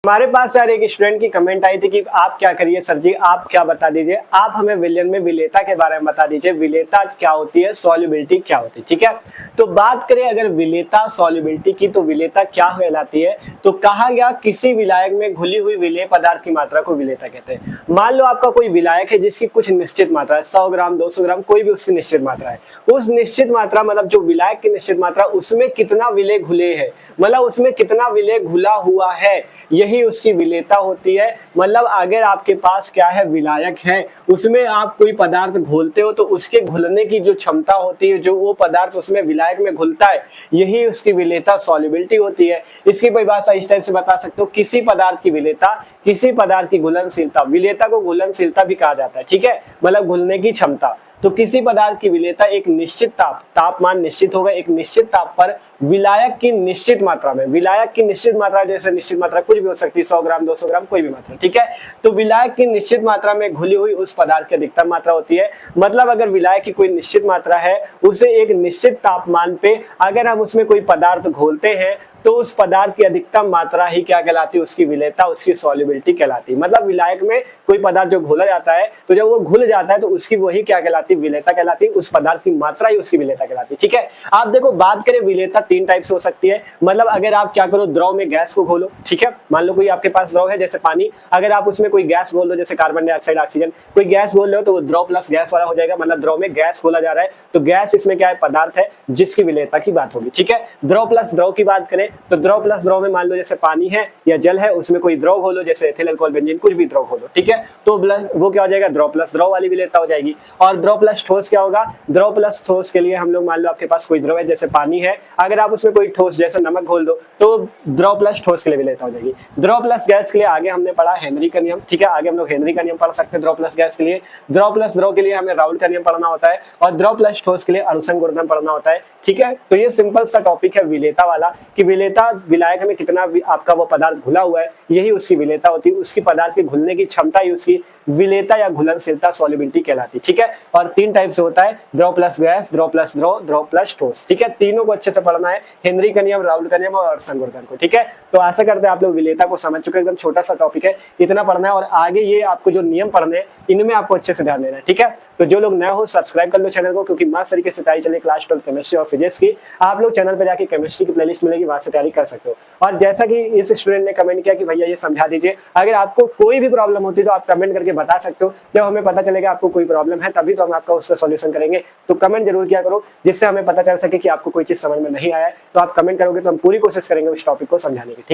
हमारे पास यार एक स्टूडेंट की कमेंट आई थी कि आप क्या करिए सर जी, आप क्या बता दीजिए, आप हमें विलयन में विलेयता के बारे में बता दीजिए, विलेयता क्या होती है, सॉल्युबिलिटी क्या होती है। ठीक है, तो बात करें अगर विलेयता सॉल्युबिलिटी की, तो विलेयता क्या कहलाती है, तो कहा गया किसी विलायक में घुली हुई विलेय पदार्थ की मात्रा को विलेयता कहते हैं। मान लो आपका कोई विलायक है जिसकी कुछ निश्चित मात्रा है, 100 ग्राम 200 ग्राम कोई भी उसकी निश्चित मात्रा है, उस निश्चित मात्रा मतलब जो विलायक की निश्चित मात्रा उसमें कितना विलेय घुले है, मतलब उसमें कितना विलेय घुला हुआ है, यही उसकी विलेयता होती है। मतलब अगर आपके पास क्या है, विलायक है, उसमें आप कोई पदार्थ घोलते हो तो उसके घुलने की जो क्षमता होती है, जो वो पदार्थ उसमें विलायक में घुलता है, यही उसकी विलेयता सॉल्युबिलिटी होती है। इसकी परिभाषा इस टाइप से बता सकते हो, किसी पदार्थ की विलेयता, किसी पदार्थ की घुलनशीलता, विलेयता को घुलनशीलता भी कहा जाता है। ठीक है, मतलब घुलने की क्षमता। तो किसी पदार्थ की विलेयता एक निश्चित तापमान निश्चित होगा, एक निश्चित ताप पर विलायक की निश्चित मात्रा में, विलायक की निश्चित मात्रा जैसे निश्चित मात्रा कुछ भी हो सकती है, 100 ग्राम 200 ग्राम कोई भी मात्रा। ठीक है, तो विलायक की निश्चित मात्रा में घुली हुई उस पदार्थ की अधिकतम मात्रा होती है। मतलब अगर विलायक की कोई निश्चित मात्रा है, उसे एक निश्चित तापमान पे अगर हम उसमें कोई पदार्थ घोलते हैं तो उस पदार्थ की अधिकतम मात्रा ही क्या कहलाती है, उसकी विलेयता, उसकी सॉल्युबिलिटी कहलाती है। मतलब विलायक में कोई पदार्थ जो घोला जाता है, तो जब वो घुल जाता है तो उसकी वही क्या कहलाती है, विलेयता कहलाती है, उस पदार्थ की मात्रा ही उसकी विलेयता कहलाती है। ठीक है, आप देखो बात करें विलेयता 3 टाइप से हो सकती है। मतलब अगर आप क्या करो, द्रव में गैस को घोलो। ठीक है, मान लो कोई आपके पास द्रव है जैसे पानी, अगर आप उसमें कोई गैस घोल लो जैसे कार्बन डाइऑक्साइड ऑक्सीजन, कोई गैस घोल लो तो वो द्रव प्लस गैस वाला हो जाएगा। मतलब द्रव में गैस घोला जा रहा है तो गैस इसमें क्या है, पदार्थ है जिसकी विलेयता की बात होगी। ठीक है, द्रव प्लस द्रव की बात करें तो द्रव प्लस द्रव में मान लो जैसे पानी है या जल है, उसमें कोई द्रव घोलो जैसे एथिल अल्कोहल बेंजीन, कुछ भी द्रव घोलो। ठीक है, तो वो क्या हो जाएगा, द्रव प्लस द्रव वाली विलेयता हो जाएगी। और द्रव प्लस ठोस क्या होगा, द्रव प्लस ठोस के लिए हम लोग मान लो आपके पास कोई द्रव है जैसे पानी है, अगर आप उसमें कोई ठोस जैसे नमक घोल दो तो द्रव प्लस ठोस के लिए विलेयता हो जाएगी। द्रव प्लस गैस के लिए आगे हमने पढ़ा हेनरी का नियम। ठीक है, आगे हम लोग हेनरी का नियम पढ़ सकते हैं द्रव प्लस गैस के लिए। द्रव प्लस द्रव के लिए हमें राउल का नियम पढ़ना होता है और द्रव प्लस ठोस के लिए अणुसंग गुणधर्म पढ़ना होता है। ठीक है, तो ये सिंपल सा टॉपिक है विलेयता वाला, कि विलेयता विलायक में कितना आपका वो पदार्थ घुला हुआ है, यही उसकी विलेयता होती है। उसकी पदार्थ के घुलने की क्षमता ही उसकी विलेयता या घुलनशीलता सॉल्युबिलिटी कहलाती है। ठीक है, और 3 टाइप से होता है, द्रव प्लस गैस, द्रव प्लस द्रव, द्रव प्लस ठोस। ठीक है, तीनों को अच्छे से पढ़ना है, हेनरी का नियम, राउल का नियम और अणुसंग गुणधर्म को। ठीक है, तो आशा करते हैं आप लोग विलेयता को समझ चुके हैं। एकदम छोटा सा टॉपिक है, इतना पढ़ना है और आगे ये आपको जो नियम पढ़ने हैं इनमें आपको अच्छे से ध्यान देना है। ठीक है, तो जो लोग नए हो सब्सक्राइब कर लो चैनल को, क्योंकि मस्त तरीके से तैयारी चले क्लास 12 केमिस्ट्री और फिजिक्स की। आप लोग चैनल पर जाके केमिस्ट्री की प्लेलिस्ट मिलेगी, वहां से तैयारी कर सकते हो। और जैसा कि इस स्टूडेंट ने कमेंट किया कि भैया ये समझा दीजिए, अगर आपको कोई भी प्रॉब्लम होती है तो आप कमेंट करके बता सकते हो। जब हमें पता चलेगा आपको कोई प्रॉब्लम है तभी तो हम आपका उसका सॉल्यूशन करेंगे। तो कमेंट जरूर किया करो, जिससे हमें पता चल सके कि आपको कोई चीज समझ में नहीं आया है। तो आप कमेंट करोगे तो हम पूरी कोशिश करेंगे उस टॉपिक को समझाने की। ठीक है।